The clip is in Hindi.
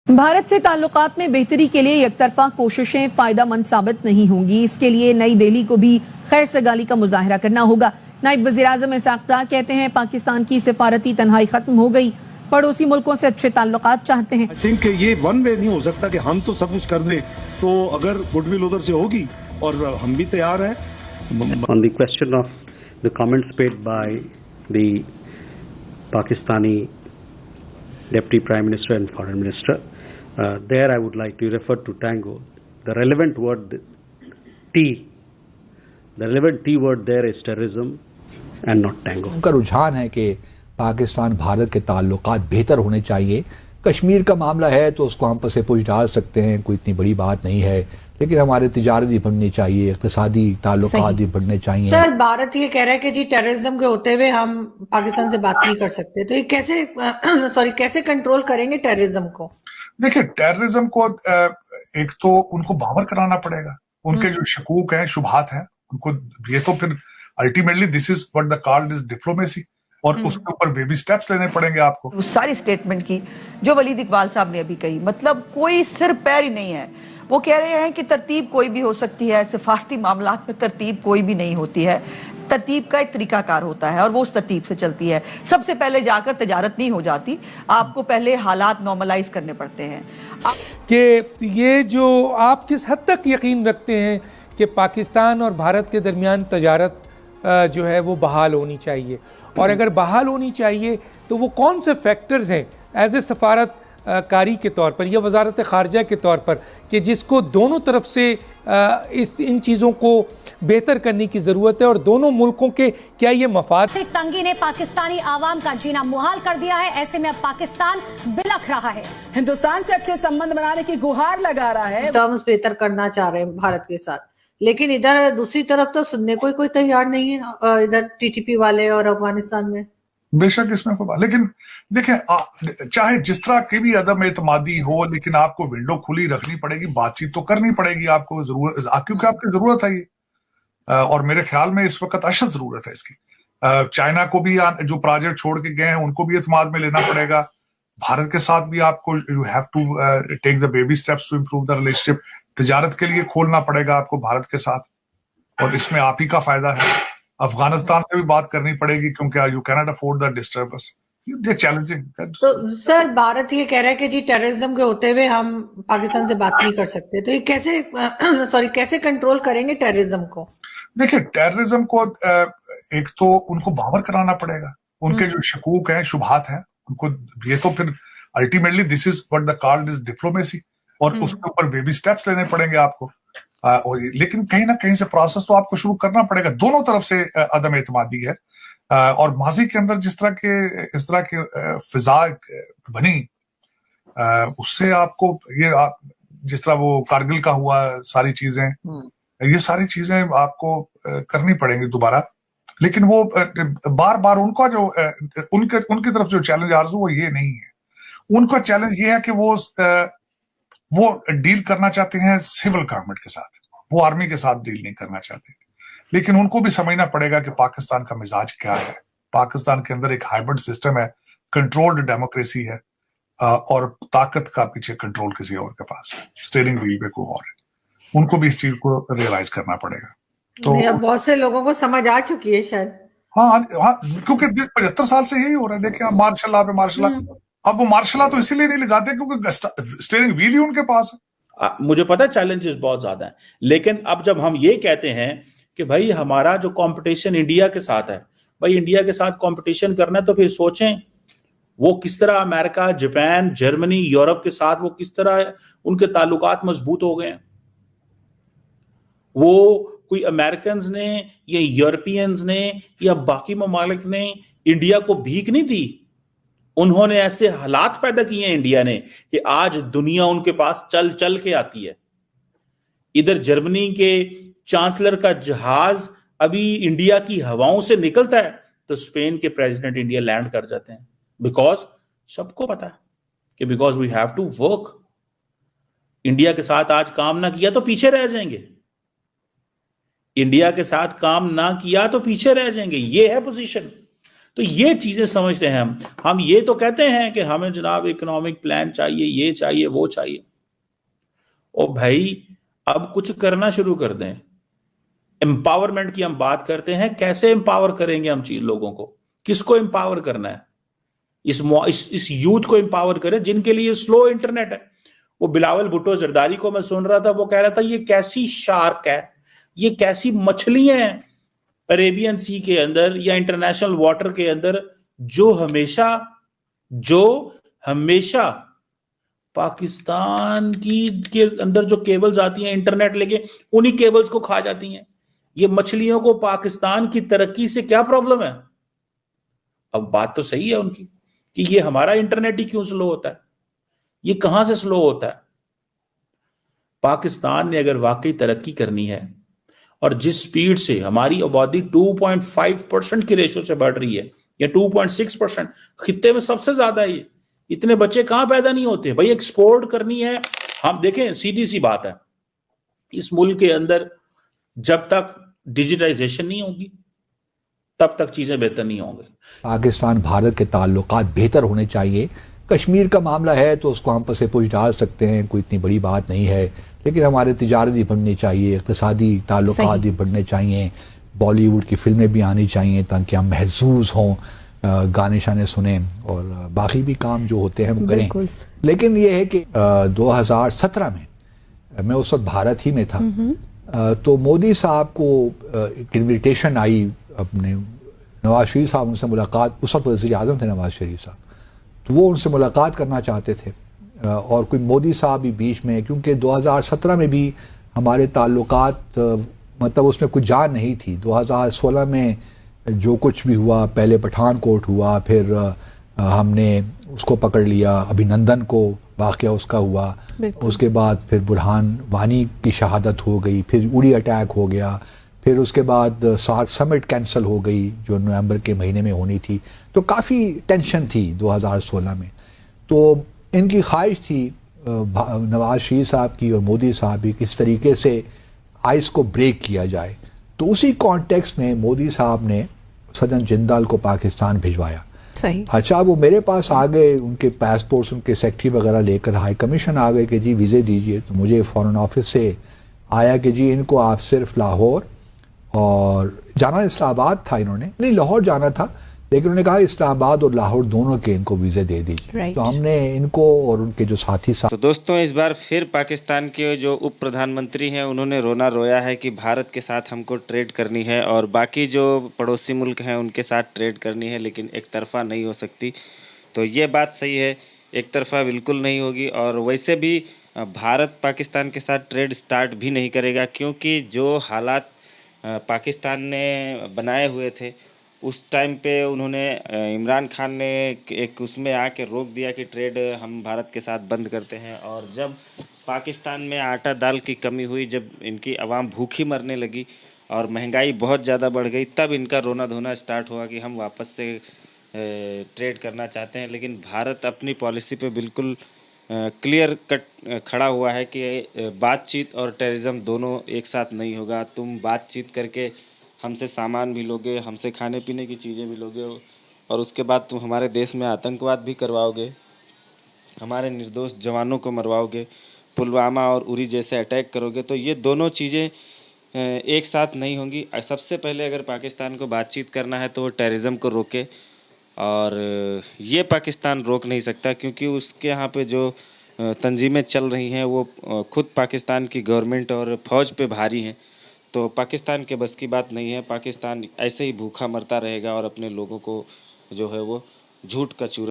भारत से ताल्लुकात में बेहतरी के लिए एकतरफा कोशिशें फायदामंद साबित नहीं होंगी। इसके लिए नई दिल्ली को भी खैर सगाली का मुजाहरा करना होगा। नायब वज़ीर-ए-आज़म इसहाक़ डार कहते हैं पाकिस्तान की सिफारती तन्हाई खत्म हो गई, पड़ोसी मुल्कों से अच्छे ताल्लुकात चाहते हैं। आई थिंक ये वन वे नहीं हो सकता कि हम तो सब कुछ कर दें, तो अगर गुडविल उधर से होगी और हम भी तैयार हैं। On the question of the comments made by the Pakistani Deputy Prime Minister and Foreign Minister, there I would like to refer to Tango. The relevant word T, the relevant T word there is terrorism and not Tango. उनका रुझान है कि पाकिस्तान भारत के ताल्लुकात बेहतर होने चाहिए। कश्मीर का मामला है तो उसको हम पसे पुश डाल सकते हैं, कोई इतनी बड़ी बात नहीं है, लेकिन हमारे तिजारत भी बढ़नी चाहिए, इक़्तिसादी ताल्लुकात भी बढ़ने चाहिए। सर, भारत ये कह रहा है कि जी टेररिज्म के होते हुए हम पाकिस्तान से बात नहीं कर सकते, तो ये कैसे कंट्रोल करेंगे टेररिज्म को? देखिए, टेररिज्म को एक तो उनको बावर कराना पड़ेगा, उनके जो शकूक हैं, शुबहात हैं, उनको ये तो फिर ultimately this is what the called is diplomacy, और उसके ऊपर बेबी स्टेप्स लेने पड़ेंगे आपको। उस सारी स्टेटमेंट की जो वलीद इकबाल साहब ने अभी कही, मतलब कोई सिर पैर ही नहीं है। वो कह रहे हैं कि तरतीब कोई भी हो सकती है, सिफारती मामलात में तरतीब कोई भी नहीं होती है, तरतीब का एक तरीकाकार होता है और वो उस तरतीब से चलती है। सबसे पहले जाकर तजारत नहीं हो जाती, आपको पहले हालात नॉर्मलाइज करने पड़ते हैं। कि ये जो आप किस हद तक यकीन रखते हैं कि पाकिस्तान और भारत के दरमियान तजारत जो है वो बहाल होनी चाहिए, और अगर बहाल होनी चाहिए तो वो कौन से फैक्टर्स हैं एज ए सफारत कारी के तौर पर या वजारत खारजा के तौर पर कि जिसको दोनों तरफ से इन चीज़ों को बेहतर करने की ज़रूरत है, और दोनों मुल्कों के क्या ये मफाद? तंगी ने पाकिस्तानी आवाम का जीना मुहाल कर दिया है। ऐसे में अब पाकिस्तान बिलख रहा है, हिंदुस्तान से अच्छे संबंध बनाने की गुहार लगा रहा है, टर्म्स बेहतर करना चाह रहे हैं भारत के साथ, लेकिन इधर दूसरी तरफ तो सुनने को कोई तैयार नहीं है, इधर टीटीपी वाले और अफगानिस्तान में। बेशक इसमें कोई बात, लेकिन देखें, चाहे जिस तरह की भी अदम एतमादी हो, लेकिन आपको विंडो खुली रखनी पड़ेगी, बातचीत तो करनी पड़ेगी आपको, जरूरत, क्योंकि आपकी जरूरत है ये, और मेरे ख्याल में इस वक्त अशद जरूरत है इसकी। चाइना को भी जो प्रोजेक्ट छोड़ के गए हैं उनको भी एतमाद में लेना पड़ेगा। भारत के साथ भी आपको you have to take the baby steps to improve the relationship. तिजारत के लिए खोलना पड़ेगा आपको भारत के साथ, और इसमें आप ही का फायदा है। अफगानिस्तान से भी बात करनी पड़ेगी, क्योंकि you can not afford the disturbance, ये चैलेंजिंग। तो सर, भारत ये कह रहा है कि जी टेररिज्म के होते हुए हम पाकिस्तान से बात नहीं कर सकते, तो ये कैसे कंट्रोल करेंगे टेररिज्म को? देखिए, टेररिज्म को एक तो उनको बावर कराना पड़ेगा, उनके जो शकूक हैं, शुबहात हैं, उनको ये तो फिर ultimately this is what the called is diplomacy, और उसके ऊपर बेबी स्टेप्स लेने पड़ेंगे आपको। और लेकिन कहीं ना कहीं से प्रोसेस तो आपको शुरू करना पड़ेगा। दोनों तरफ से अदम एतमादी है, और माजी के अंदर इस तरह की फिजा बनी, उससे आपको जिस तरह वो कारगिल का हुआ, सारी चीजें, ये सारी चीजें आपको करनी पड़ेंगी दोबारा। लेकिन वो बार बार उनका जो उनकी तरफ जो चैलेंज आ रहा है वो ये नहीं है। उनका चैलेंज ये है कि वो डील करना चाहते हैं सिविल गवर्नमेंट के साथ, वो आर्मी के साथ डील नहीं करना चाहते। लेकिन उनको भी समझना पड़ेगा कि पाकिस्तान का मिजाज क्या है। पाकिस्तान के अंदर एक हाइब्रिड सिस्टम है, कंट्रोल्ड डेमोक्रेसी है, और ताकत का पीछे कंट्रोल किसी और के पास है, स्टीयरिंग व्हील पे कोई और है। उनको भी इस चीज को रियलाइज करना पड़ेगा। तो बहुत से लोगों को समझ आ चुकी है शायद। हाँ, क्योंकि 75 साल से यही हो रहा है। देखिए, मार्शल लॉ पे मार्शल लॉ, अब वो मार्शल लॉ तो इसीलिए नहीं लगाते क्योंकि स्टीयरिंग व्हील ही उनके पास है। मुझे पता है चैलेंजेस बहुत ज्यादा हैं, लेकिन अब जब हम ये कहते हैं कि भाई हमारा जो कंपटीशन इंडिया के साथ है, भाई इंडिया के साथ कंपटीशन करना है, तो फिर सोचें वो किस तरह अमेरिका, जापान, जर्मनी, यूरोप के साथ वो किस तरह उनके ताल्लुकात मजबूत हो गए हैं। वो कोई अमेरिकन ने या यूरोपियंस ने या बाकी ममालिक ने इंडिया को भीख नहीं दी, उन्होंने ऐसे हालात पैदा किए हैं इंडिया ने कि आज दुनिया उनके पास चल चल के आती है। इधर जर्मनी के चांसलर का जहाज अभी इंडिया की हवाओं से निकलता है तो स्पेन के प्रेसिडेंट इंडिया लैंड कर जाते हैं, बिकॉज सबको पता है कि because we have to work. India के साथ आज काम ना किया तो पीछे रह जाएंगे, इंडिया के साथ काम ना किया तो पीछे रह जाएंगे, ये है पोजीशन। तो ये चीजें समझते हैं हम ये तो कहते हैं कि हमें जनाब इकोनॉमिक प्लान चाहिए, ये चाहिए, वो चाहिए। ओ भाई, अब कुछ करना शुरू कर दें। एम्पावरमेंट की हम बात करते हैं, कैसे एम्पावर करेंगे हम चीज लोगों को? किसको एम्पावर करना है? इस यूथ को एम्पावर करें जिनके लिए स्लो इंटरनेट है। वो बिलावल भुट्टो जरदारी को मैं सुन रहा था, वो कह रहा था ये कैसी शार्क है, ये कैसी मछलियां हैं अरेबियन सी के अंदर या इंटरनेशनल वाटर के अंदर, जो हमेशा पाकिस्तान के अंदर जो केबल्स आती हैं इंटरनेट लेके, उन्हीं केबल्स को खा जाती हैं। ये मछलियों को पाकिस्तान की तरक्की से क्या प्रॉब्लम है? अब बात तो सही है उनकी कि ये हमारा इंटरनेट ही क्यों स्लो होता है, ये कहां से स्लो होता है? पाकिस्तान ने अगर वाकई तरक्की करनी है, और जिस स्पीड से हमारी आबादी 2.5% की रेशो से बढ़ रही है, या 2.6%, खित्ते में सबसे ज्यादा है। ये इतने बच्चे कहां पैदा नहीं होते भाई? एक्सपोर्ट करनी है। हम देखें, सीधी सी बात है, इस मुल्क के अंदर जब तक डिजिटाइजेशन नहीं होगी तब तक चीजें बेहतर नहीं होंगी। पाकिस्तान भारत के ताल्लुकात बेहतर होने चाहिए। कश्मीर का मामला है तो उसको हम पसे पूछ डाल सकते हैं, कोई इतनी बड़ी बात नहीं है, लेकिन हमारे तिजारत भी बढ़नी चाहिए, इक़्तिसादी ताल्लुकात भी बढ़ने चाहिए, बॉलीवुड की फिल्में भी आनी चाहिए ताकि हम महसूस हों, गाने शाने सुने, और बाकी भी काम जो होते हैं हम करें। लेकिन ये है कि 2017 में मैं उस वक्त भारत ही में था, तो मोदी साहब को एक इन्विटेशन आई, अपने नवाज शरीफ साहब उनसे मुलाकात, उस वक्त वज़ीर आज़म थे नवाज शरीफ साहब, तो वो उनसे मुलाकात करना चाहते थे, और कोई मोदी साहब भी बीच में, क्योंकि 2017 में भी हमारे ताल्लुकात मतलब उसमें कुछ जान नहीं थी। 2016 में जो कुछ भी हुआ, पहले पठानकोट हुआ, फिर हमने उसको पकड़ लिया, अभिनंदन को वाक़या उसका हुआ, उसके बाद फिर बुरहान वानी की शहादत हो गई, फिर उरी अटैक हो गया, फिर उसके बाद सार्क समिट कैंसिल हो गई जो नवंबर के महीने में होनी थी। तो काफ़ी टेंशन थी 2016 में। तो इनकी ख्वाहिश थी नवाज शरीफ साहब की और मोदी साहब की, किस तरीके से आइस को ब्रेक किया जाए। तो उसी कॉन्टेक्स्ट में मोदी साहब ने सज्जन जिंदाल को पाकिस्तान भिजवाया। सही। अच्छा, वो मेरे पास आ गए, उनके पासपोर्ट्स, उनके सेक्रेटरी वगैरह लेकर हाई कमीशन आ गए कि जी वीज़े दीजिए। तो मुझे फ़ॉरेन ऑफिस से आया कि जी इनको आप सिर्फ लाहौर, और जाना इस्लामाबाद था, इन्होंने नहीं लाहौर जाना था, लेकिन उन्होंने कहा इस्लामाबाद और लाहौर दोनों के इनको वीज़े दे दीजिए। तो हमने इनको और उनके जो साथी तो दोस्तों, इस बार फिर पाकिस्तान के जो उप प्रधानमंत्री हैं उन्होंने रोना रोया है कि भारत के साथ हमको ट्रेड करनी है और बाकी जो पड़ोसी मुल्क हैं उनके साथ ट्रेड करनी है, लेकिन एक तरफ़ा नहीं हो सकती। तो ये बात सही है, एक तरफ़ा बिल्कुल नहीं होगी। और वैसे भी भारत पाकिस्तान के साथ ट्रेड स्टार्ट भी नहीं करेगा, क्योंकि जो हालात पाकिस्तान ने बनाए हुए थे उस टाइम पे उन्होंने, इमरान खान ने एक उसमें आके रोक दिया कि ट्रेड हम भारत के साथ बंद करते हैं। और जब पाकिस्तान में आटा दाल की कमी हुई, जब इनकी आवाम भूखी मरने लगी और महंगाई बहुत ज़्यादा बढ़ गई, तब इनका रोना धोना स्टार्ट हुआ कि हम वापस से ट्रेड करना चाहते हैं। लेकिन भारत अपनी पॉलिसी पे बिल्कुल क्लियर कट खड़ा हुआ है कि बातचीत और टेररिज्म दोनों एक साथ नहीं होगा। तुम बातचीत करके हमसे सामान भी लोगे, हमसे खाने पीने की चीज़ें भी लोगे, और उसके बाद तुम हमारे देश में आतंकवाद भी करवाओगे, हमारे निर्दोष जवानों को मरवाओगे, पुलवामा और उरी जैसे अटैक करोगे। तो ये दोनों चीज़ें एक साथ नहीं होंगी। सबसे पहले अगर पाकिस्तान को बातचीत करना है तो वो टेररिज्म को रोके, और ये पाकिस्तान रोक नहीं सकता, क्योंकि उसके यहाँ पे जो तंजीमें चल रही हैं वो खुद पाकिस्तान की गवर्नमेंट और फ़ौज पे भारी हैं। तो पाकिस्तान के बस की बात नहीं है। पाकिस्तान ऐसे ही भूखा मरता रहेगा और अपने लोगों को जो है वो झूठ का चूरा